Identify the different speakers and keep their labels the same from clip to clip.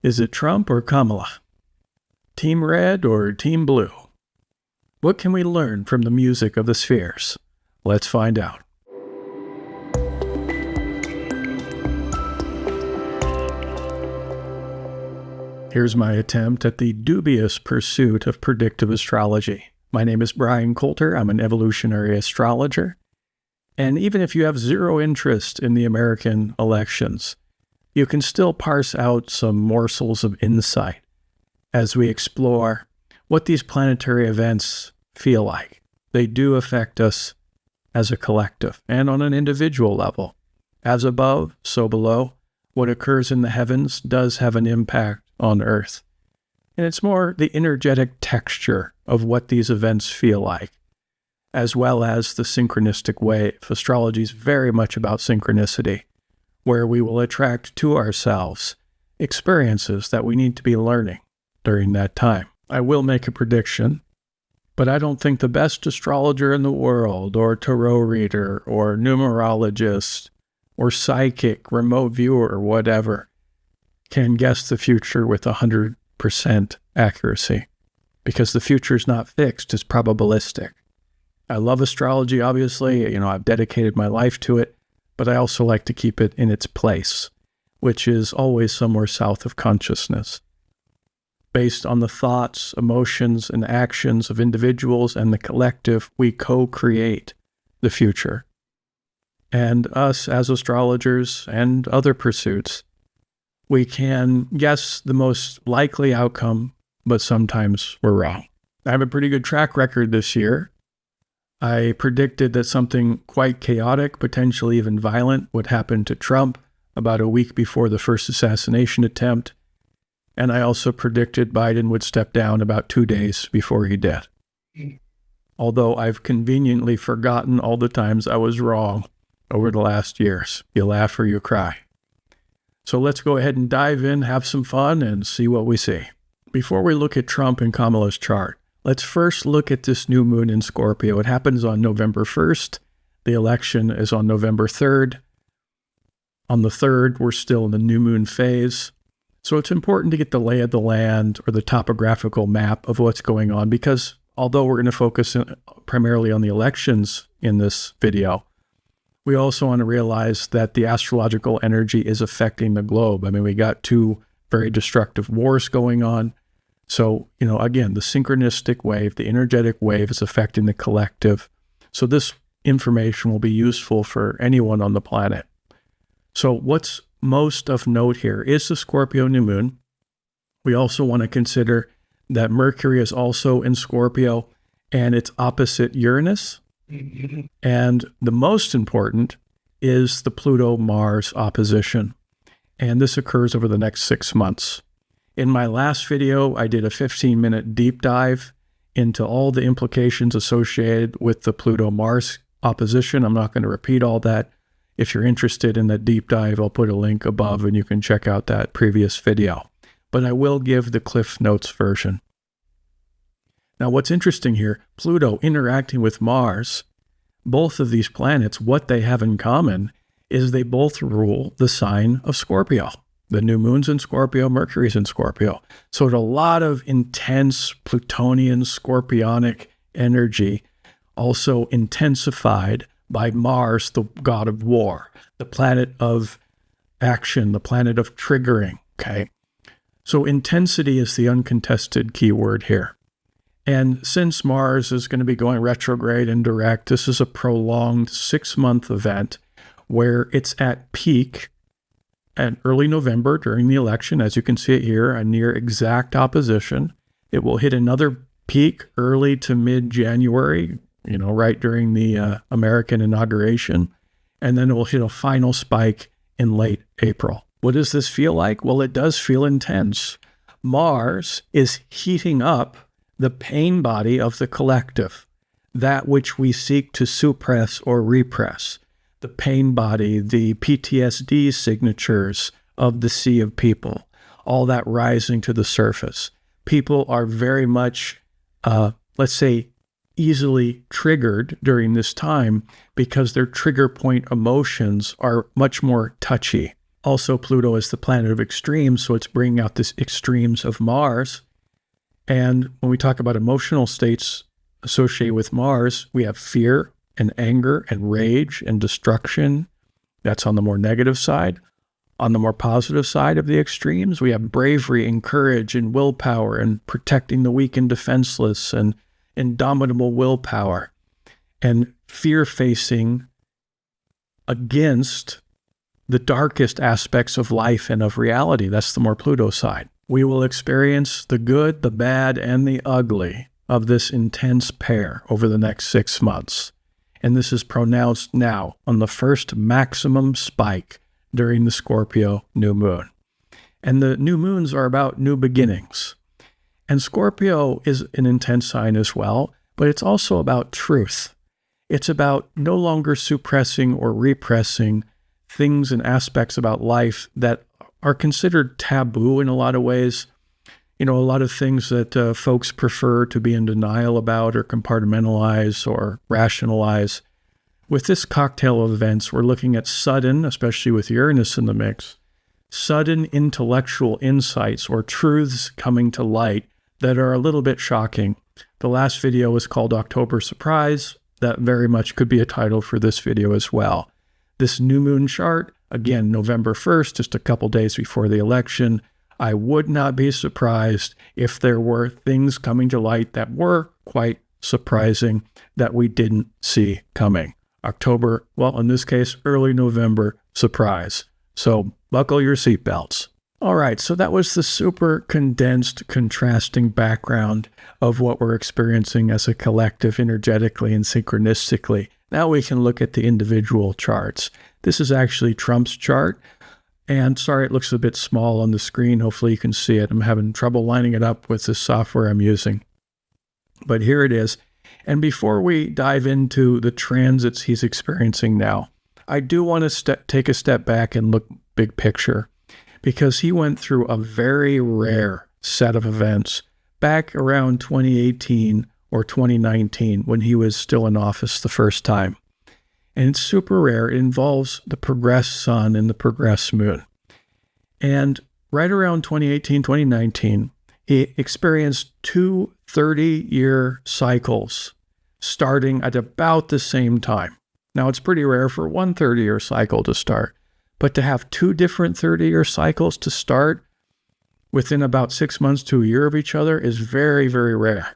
Speaker 1: Is it Trump or Kamala? Team Red or Team Blue? What can we learn from the music of the spheres? Let's find out. Here's my attempt at the dubious pursuit of predictive astrology. My name is Bryan Colter. I'm an evolutionary astrologer. And even if you have zero interest in the American elections, you can still parse out some morsels of insight as we explore what these planetary events feel like. They do affect us as a collective and on an individual level. As above, so below. What occurs in the heavens does have an impact on Earth. And it's more the energetic texture of what these events feel like, as well as the synchronistic wave. Astrology is very much about synchronicity, where we will attract to ourselves experiences that we need to be learning during that time. I will make a prediction, but I don't think the best astrologer in the world, or tarot reader, or numerologist, or psychic, remote viewer, or whatever, can guess the future with 100% accuracy, because the future is not fixed, it's probabilistic. I love astrology, obviously. I've dedicated my life to it, but I also like to keep it in its place, which is always somewhere south of consciousness, based on the thoughts, emotions, and actions of individuals and the collective. We co-create the future. And us as astrologers and other pursuits, we can guess the most likely outcome, but sometimes we're wrong. I have a pretty good track record this year. I predicted that something quite chaotic, potentially even violent, would happen to Trump about a week before the first assassination attempt. And I also predicted Biden would step down about 2 days before he did. Although I've conveniently forgotten all the times I was wrong over the last years. You laugh or you cry. So let's go ahead and dive in, have some fun, and see what we see. Before we look at Trump and Kamala's chart, let's first look at this new moon in Scorpio. It happens on November 1st. The election is on November 3rd. On the 3rd, we're still in the new moon phase. So it's important to get the lay of the land or the topographical map of what's going on, because although we're going to focus primarily on the elections in this video, we also want to realize that the astrological energy is affecting the globe. We got two very destructive wars going on. So, again, the synchronistic wave, the energetic wave is affecting the collective. So this information will be useful for anyone on the planet. So what's most of note here is the Scorpio new moon. We also want to consider that Mercury is also in Scorpio and it's opposite Uranus. And the most important is the Pluto-Mars opposition. And this occurs over the next 6 months. In my last video, I did a 15-minute deep dive into all the implications associated with the Pluto-Mars opposition. I'm not going to repeat all that. If you're interested in that deep dive, I'll put a link above and you can check out that previous video. But I will give the Cliff Notes version. Now, what's interesting here, Pluto interacting with Mars, both of these planets, what they have in common is they both rule the sign of Scorpio. The new moon's in Scorpio, Mercury's in Scorpio. So it's a lot of intense Plutonian, Scorpionic energy, also intensified by Mars, the god of war, the planet of action, the planet of triggering, okay? So intensity is the uncontested key word here. And since Mars is going to be going retrograde and direct, this is a prolonged 6-month event where it's at peak in early November during the election. As you can see it here, a near exact opposition. It will hit another peak early to mid-January, right during the American inauguration. And then it will hit a final spike in late April. What does this feel like? Well, it does feel intense. Mars is heating up the pain body of the collective, that which we seek to suppress or repress. The pain body, the PTSD signatures of the sea of people, all that rising to the surface. People are very much, let's say, easily triggered during this time because their trigger point emotions are much more touchy. Also, Pluto is the planet of extremes, so it's bringing out this extremes of Mars. And when we talk about emotional states associated with Mars, we have fear and anger and rage and destruction. That's on the more negative side. On the more positive side of the extremes, we have bravery and courage and willpower and protecting the weak and defenseless and indomitable willpower and fear facing against the darkest aspects of life and of reality. That's the more Pluto side. We will experience the good, the bad, and the ugly of this intense pair over the next 6 months. And this is pronounced now on the first maximum spike during the Scorpio new moon. And the new moons are about new beginnings. And Scorpio is an intense sign as well, but it's also about truth. It's about no longer suppressing or repressing things and aspects about life that are considered taboo in a lot of ways. A lot of things that folks prefer to be in denial about or compartmentalize or rationalize. With this cocktail of events, we're looking at sudden, especially with Uranus in the mix, sudden intellectual insights or truths coming to light that are a little bit shocking. The last video was called October Surprise. That very much could be a title for this video as well. This new moon chart, again, November 1st, just a couple days before the election. I would not be surprised if there were things coming to light that were quite surprising that we didn't see coming. October, well, in this case, early November, surprise. So buckle your seatbelts. All right, so that was the super condensed, contrasting background of what we're experiencing as a collective energetically and synchronistically. Now we can look at the individual charts. This is actually Trump's chart. And sorry, it looks a bit small on the screen. Hopefully you can see it. I'm having trouble lining it up with the software I'm using. But here it is. And before we dive into the transits he's experiencing now, I do want to take a step back and look big picture, because he went through a very rare set of events back around 2018 or 2019 when he was still in office the first time. And it's super rare. It involves the progressed sun and the progressed moon. And right around 2018, 2019, he experienced two 30-year cycles starting at about the same time. Now, it's pretty rare for one 30-year cycle to start, but to have two different 30-year cycles to start within about 6 months to a year of each other is very, very rare.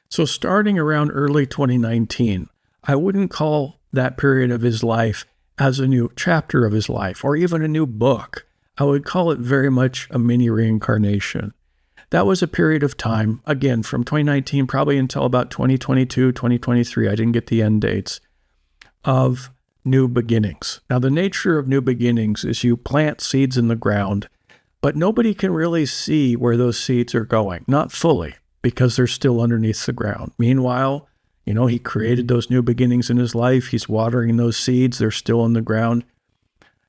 Speaker 1: So starting around early 2019, I wouldn't call that period of his life as a new chapter of his life or even a new book. I would call it very much a mini reincarnation. That was a period of time, again, from 2019 probably until about 2022, 2023, I didn't get the end dates, of new beginnings. Now, the nature of new beginnings is you plant seeds in the ground, but nobody can really see where those seeds are going, not fully, because they're still underneath the ground. Meanwhile, he created those new beginnings in his life. He's watering those seeds. They're still in the ground.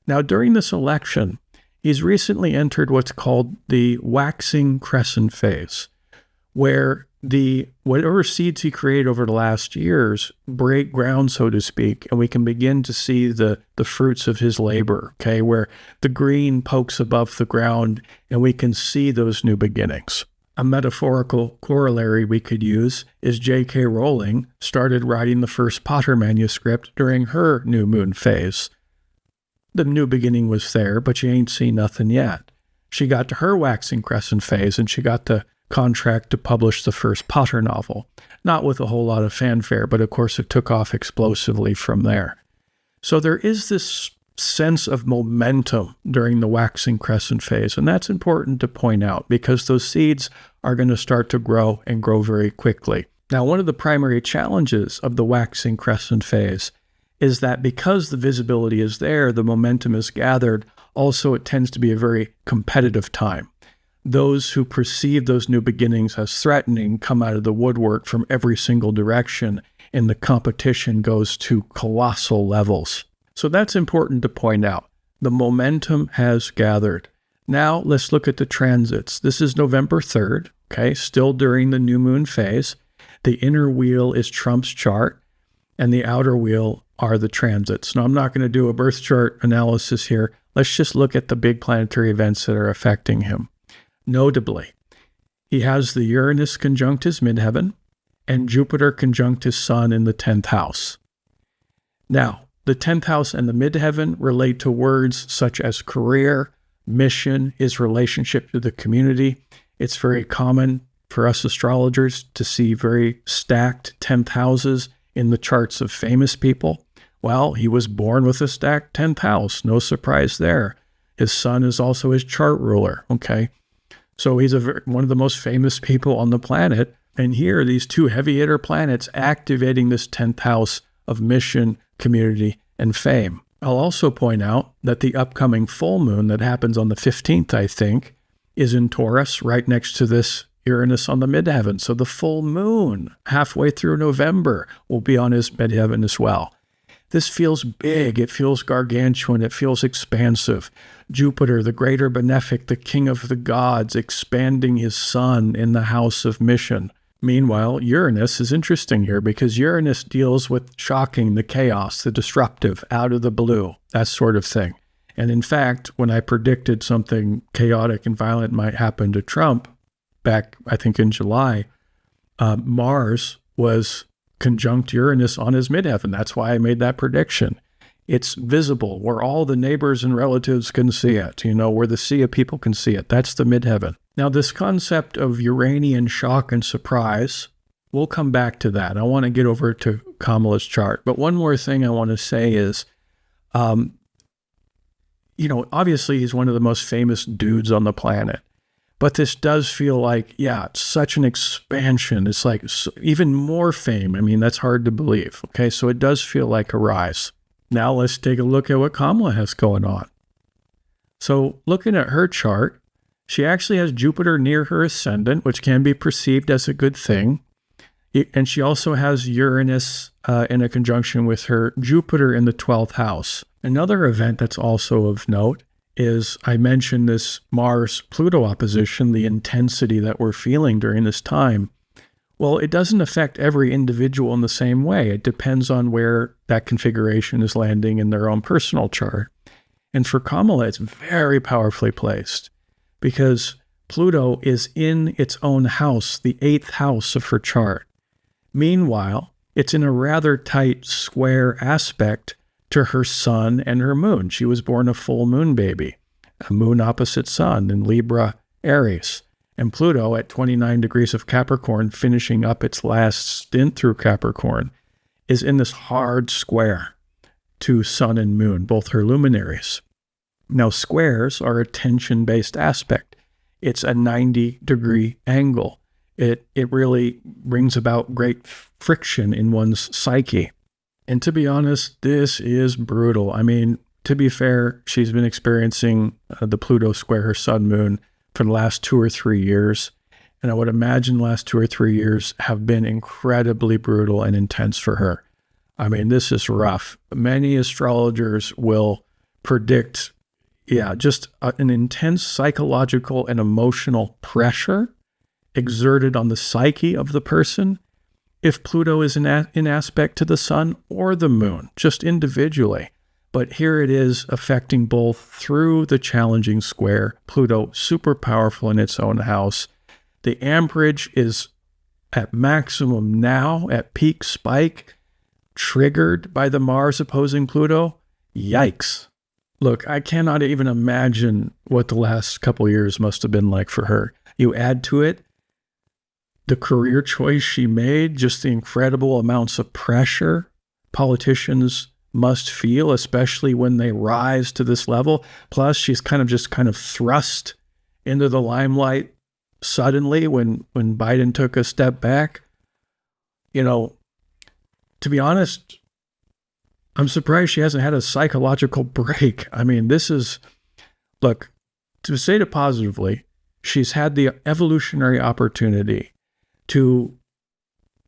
Speaker 1: Now, during this election, he's recently entered what's called the waxing crescent phase, where whatever seeds he created over the last years break ground, so to speak, and we can begin to see the fruits of his labor, okay, where the green pokes above the ground and we can see those new beginnings. A metaphorical corollary we could use is J.K. Rowling started writing the first Potter manuscript during her new moon phase. The new beginning was there, but you ain't seen nothing yet. She got to her waxing crescent phase and she got the contract to publish the first Potter novel. Not with a whole lot of fanfare, but of course it took off explosively from there. So there is this sense of momentum during the waxing crescent phase, and that's important to point out because those seeds are going to start to grow and grow very quickly. Now, one of the primary challenges of the waxing crescent phase is that because the visibility is there, the momentum is gathered, also it tends to be a very competitive time. Those who perceive those new beginnings as threatening come out of the woodwork from every single direction, and the competition goes to colossal levels. So that's important to point out. The momentum has gathered. Now let's look at the transits. This is November 3rd, okay, still during the new moon phase. The inner wheel is Trump's chart, and the outer wheel are the transits. Now, I'm not going to do a birth chart analysis here. let's just look at the big planetary events that are affecting him. Notably, he has the Uranus conjunct his midheaven and Jupiter conjunct his sun in the 10th house. Now, the 10th house and the midheaven relate to words such as career, mission, his relationship to the community. It's very common for us astrologers to see very stacked 10th houses in the charts of famous people. Well, he was born with a stacked 10th house. No surprise there. His sun is also his chart ruler, okay? So he's one of the most famous people on the planet. And here, these two heavy hitter planets activating this 10th house of mission, community, and fame. I'll also point out that the upcoming full moon that happens on the 15th, I think, is in Taurus, right next to this Uranus on the midheaven. So the full moon, halfway through November, will be on his midheaven as well. This feels big. It feels gargantuan. It feels expansive. Jupiter, the greater benefic, the king of the gods, expanding his sun in the house of mission. Meanwhile, Uranus is interesting here because Uranus deals with shocking, the chaos, the disruptive, out of the blue, that sort of thing. And in fact, when I predicted something chaotic and violent might happen to Trump back, I think in July, Mars was conjunct Uranus on his midheaven. That's why I made that prediction. It's visible where all the neighbors and relatives can see it, where the sea of people can see it. That's the midheaven. Now, this concept of Uranian shock and surprise, we'll come back to that. I want to get over to Kamala's chart. But one more thing I want to say is, obviously he's one of the most famous dudes on the planet. But this does feel like, it's such an expansion. It's like even more fame. I mean, that's hard to believe. Okay, so it does feel like a rise. Now let's take a look at what Kamala has going on. So looking at her chart, she actually has Jupiter near her ascendant, which can be perceived as a good thing. And she also has Uranus in a conjunction with her Jupiter in the 12th house. Another event that's also of note is I mentioned this Mars-Pluto opposition, the intensity that we're feeling during this time. Well, it doesn't affect every individual in the same way. It depends on where that configuration is landing in their own personal chart. And for Kamala, it's very powerfully placed because Pluto is in its own house, the 8th house of her chart. Meanwhile, it's in a rather tight square aspect to her sun and her moon. She was born a full moon baby, a moon opposite sun in Libra, Aries. And Pluto at 29 degrees of Capricorn, finishing up its last stint through Capricorn, is in this hard square to sun and moon, both her luminaries. Now, squares are a tension-based aspect. It's a 90-degree angle. It really brings about great friction in one's psyche. And to be honest, this is brutal. I mean, to be fair, she's been experiencing the Pluto square her sun moon for the last 2 or 3 years. And I would imagine the last 2 or 3 years have been incredibly brutal and intense for her. I mean, this is rough. Many astrologers will predict, just an intense psychological and emotional pressure exerted on the psyche of the person if Pluto is in aspect to the sun or the moon, just individually. But here it is affecting both through the challenging square. Pluto, super powerful in its own house. The amperage is at maximum now, at peak spike, triggered by the Mars opposing Pluto. Yikes. Look, I cannot even imagine what the last couple years must have been like for her. You add to it the career choice she made, just the incredible amounts of pressure politicians must feel, especially when they rise to this level. Plus, she's kind of thrust into the limelight suddenly when Biden took a step back. To be honest, I'm surprised she hasn't had a psychological break. I mean, look, to say it positively, she's had the evolutionary opportunity to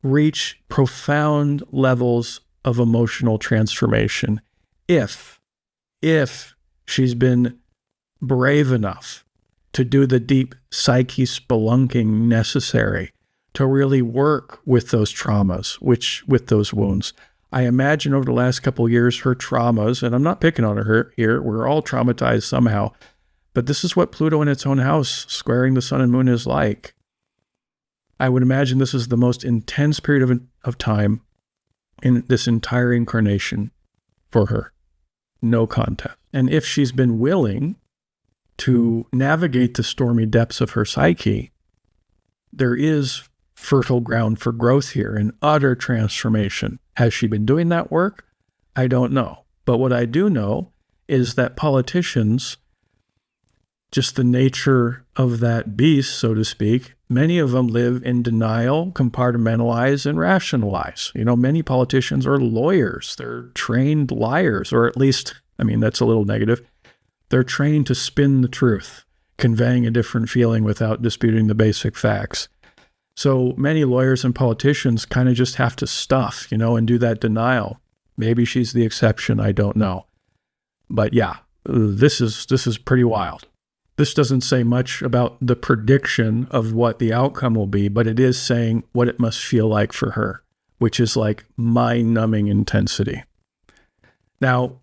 Speaker 1: reach profound levels of emotional transformation if she's been brave enough to do the deep psyche spelunking necessary to really work with those traumas, with those wounds. I imagine over the last couple of years, her traumas, and I'm not picking on her here, we're all traumatized somehow, but this is what Pluto in its own house, squaring the sun and moon, is like. I would imagine this is the most intense period of time in this entire incarnation for her. No contest. And if she's been willing to navigate the stormy depths of her psyche, there is fertile ground for growth here and utter transformation. Has she been doing that work? I don't know. But what I do know is that politicians, just the nature of that beast, so to speak, many of them live in denial, compartmentalize, and rationalize. Many politicians are lawyers. They're trained liars, or at least, that's a little negative. They're trained to spin the truth, conveying a different feeling without disputing the basic facts. So many lawyers and politicians kind of just have to stuff, and do that denial. Maybe she's the exception, I don't know. But yeah, this is pretty wild. This doesn't say much about the prediction of what the outcome will be, but it is saying what it must feel like for her, which is like mind-numbing intensity. Now,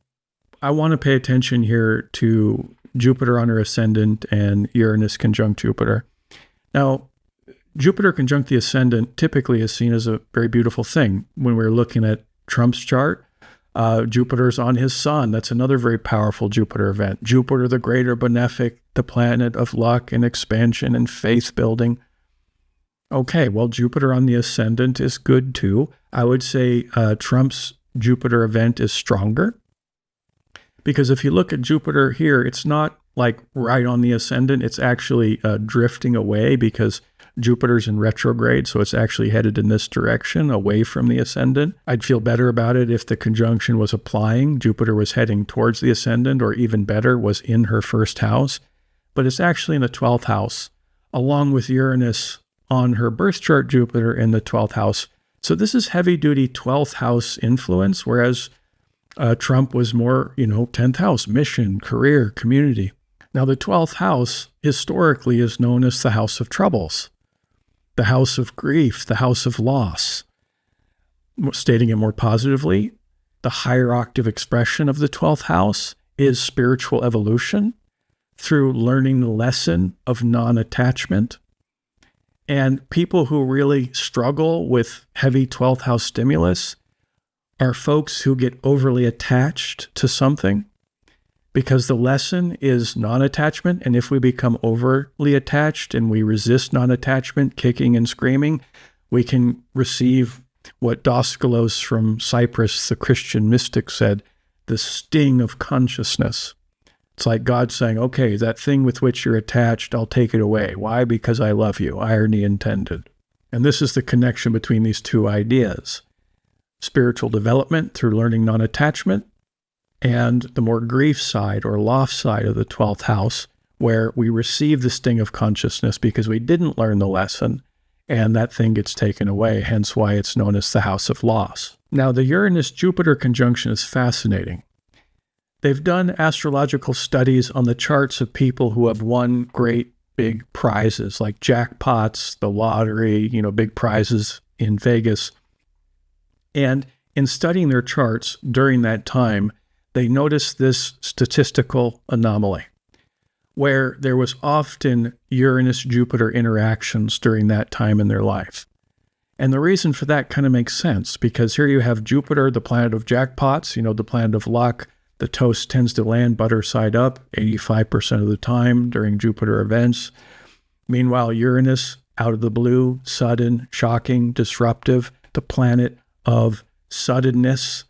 Speaker 1: I want to pay attention here to Jupiter on her ascendant and Uranus conjunct Jupiter. Now, Jupiter conjunct the ascendant typically is seen as a very beautiful thing. When we're looking at Trump's chart, Jupiter's on his sun. That's another very powerful Jupiter event. Jupiter, the greater benefic, the planet of luck and expansion and faith building. Okay, well, Jupiter on the ascendant is good too. I would say Trump's Jupiter event is stronger, because if you look at Jupiter here, it's not like right on the ascendant. It's actually drifting away because Jupiter's in retrograde, so it's actually headed in this direction, away from the ascendant. I'd feel better about it if the conjunction was applying. Jupiter was heading towards the ascendant, or even better, was in her first house. But it's actually in the 12th house, along with Uranus on her birth chart, Jupiter in the 12th house. So this is heavy-duty 12th house influence, whereas Trump was more, 10th house, mission, career, community. Now, the 12th house historically is known as the house of troubles, the house of grief, the house of loss. Stating it more positively, the higher octave expression of the 12th house is spiritual evolution through learning the lesson of non-attachment. And people who really struggle with heavy 12th house stimulus are folks who get overly attached to something, because the lesson is non-attachment. And if we become overly attached and we resist non-attachment, kicking and screaming, we can receive what Doskalos from Cyprus, the Christian mystic, said, the sting of consciousness. It's like God saying, okay, that thing with which you're attached, I'll take it away. Why? Because I love you. Irony intended. And this is the connection between these two ideas. Spiritual development through learning non-attachment, and the more grief side or loss side of the 12th house, where we receive the sting of consciousness because we didn't learn the lesson, and that thing gets taken away, hence why it's known as the house of loss. Now, the Uranus-Jupiter conjunction is fascinating. They've done astrological studies on the charts of people who have won great big prizes, like jackpots, the lottery, big prizes in Vegas. And in studying their charts during that time, they noticed this statistical anomaly, where there was often Uranus-Jupiter interactions during that time in their life. And the reason for that kind of makes sense, because here you have Jupiter, the planet of jackpots, the planet of luck. The toast tends to land butter side up 85% of the time during Jupiter events. Meanwhile, Uranus, out of the blue, sudden, shocking, disruptive, the planet of suddenness,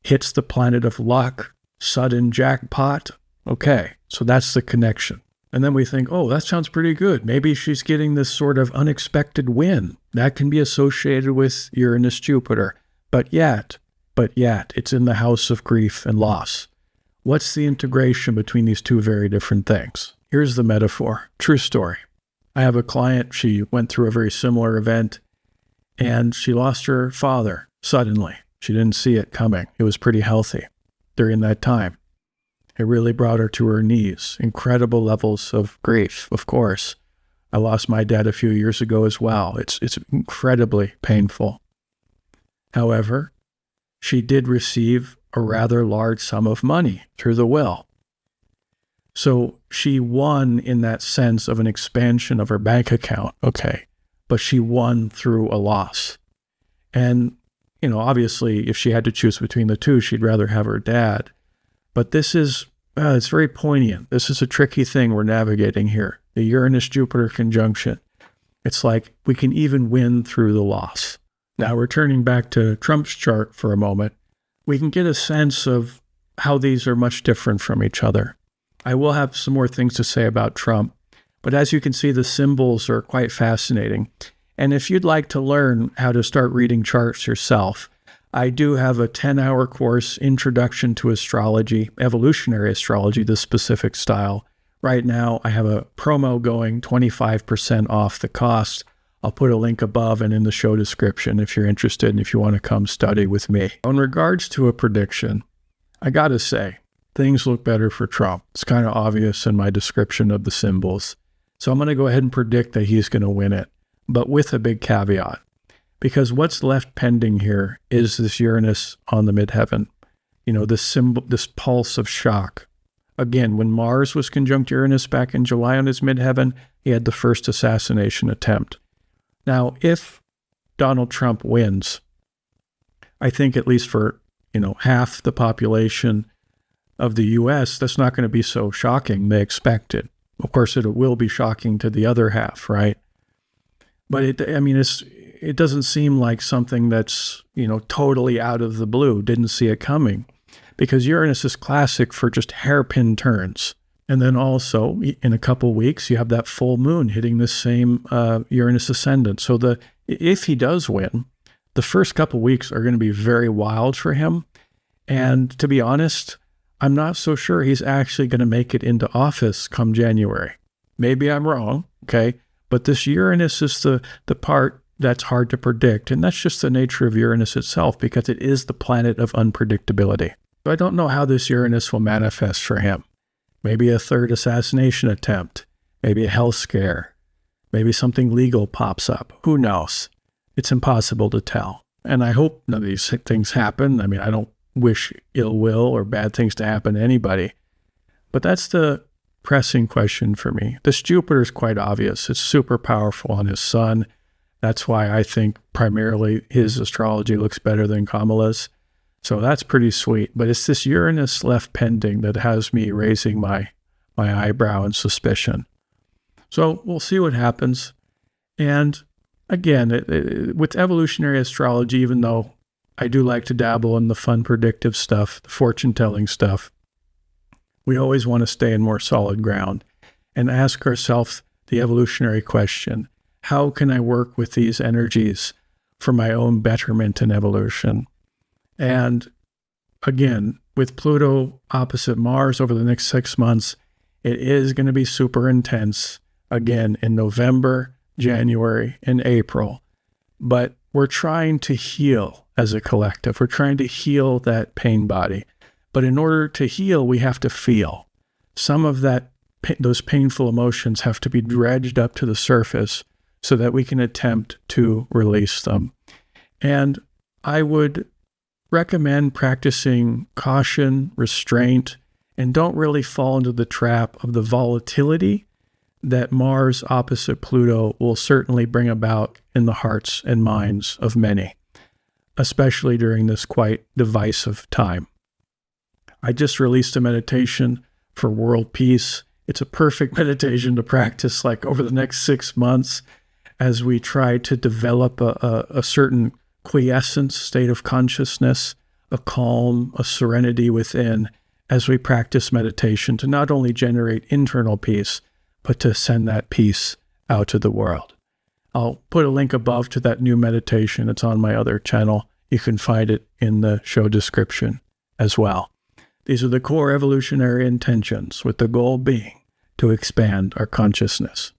Speaker 1: hits the planet of luck, sudden jackpot. Okay, so that's the connection. And then we think, oh, that sounds pretty good. Maybe she's getting this sort of unexpected win. That can be associated with Uranus-Jupiter. But yet, it's in the house of grief and loss. What's the integration between these two very different things? Here's the metaphor. True story. I have a client, she went through a very similar event, and she lost her father suddenly. She didn't see it coming. It was pretty healthy during that time. It really brought her to her knees. Incredible levels of grief, of course. I lost my dad a few years ago as well. It's incredibly painful. However, she did receive a rather large sum of money through the will. So she won in that sense of an expansion of her bank account, okay, but she won through a loss. And, obviously, if she had to choose between the two, she'd rather have her dad. But this is, it's very poignant. This is a tricky thing we're navigating here. The Uranus-Jupiter conjunction. It's like we can even win through the loss. Now, returning back to Trump's chart for a moment, we can get a sense of how these are much different from each other. I will have some more things to say about Trump, but as you can see, the symbols are quite fascinating. And if you'd like to learn how to start reading charts yourself, I do have a 10-hour course, Introduction to Astrology, Evolutionary Astrology, the specific style. Right now, I have a promo going, 25% off the cost. I'll put a link above and in the show description if you're interested and if you want to come study with me. In regards to a prediction, I got to say, things look better for Trump. It's kind of obvious in my description of the symbols. So I'm going to go ahead and predict that he's going to win it, but with a big caveat. Because what's left pending here is this Uranus on the midheaven. This symbol, this pulse of shock. Again, when Mars was conjunct Uranus back in July on his midheaven, he had the first assassination attempt. Now, if Donald Trump wins, I think at least for, half the population of the U.S., that's not going to be so shocking. They expect it. Of course, it will be shocking to the other half, right? But it doesn't seem like something that's, totally out of the blue, didn't see it coming. Because Uranus is classic for just hairpin turns. And then also, in a couple weeks, you have that full moon hitting the same Uranus ascendant. So if he does win, the first couple weeks are going to be very wild for him. And to be honest, I'm not so sure he's actually going to make it into office come January. Maybe I'm wrong, okay? But this Uranus is the part that's hard to predict. And that's just the nature of Uranus itself, because it is the planet of unpredictability. So I don't know how this Uranus will manifest for him. Maybe a third assassination attempt, maybe a health scare, maybe something legal pops up. Who knows? It's impossible to tell. And I hope none of these things happen. I don't wish ill will or bad things to happen to anybody. But that's the pressing question for me. This Jupiter is quite obvious. It's super powerful on his sun. That's why I think primarily his astrology looks better than Kamala's. So that's pretty sweet. But it's this Uranus left pending that has me raising my eyebrow in suspicion. So we'll see what happens. And again, with evolutionary astrology, even though I do like to dabble in the fun predictive stuff, the fortune-telling stuff, we always want to stay in more solid ground and ask ourselves the evolutionary question: how can I work with these energies for my own betterment and evolution? And again, with Pluto opposite Mars over the next 6 months, it is going to be super intense, again, in November, January, and April. But we're trying to heal as a collective. We're trying to heal that pain body. But in order to heal, we have to feel. Some of those painful emotions have to be dredged up to the surface so that we can attempt to release them. And I would recommend practicing caution, restraint, and don't really fall into the trap of the volatility that Mars opposite Pluto will certainly bring about in the hearts and minds of many, especially during this quite divisive time. I just released a meditation for world peace. It's a perfect meditation to practice over the next 6 months as we try to develop a certain quiescence state of consciousness, a calm, a serenity within, as we practice meditation to not only generate internal peace, but to send that peace out to the world. I'll put a link above to that new meditation. It's on my other channel. You can find it in the show description as well. These are the core evolutionary intentions, with the goal being to expand our consciousness.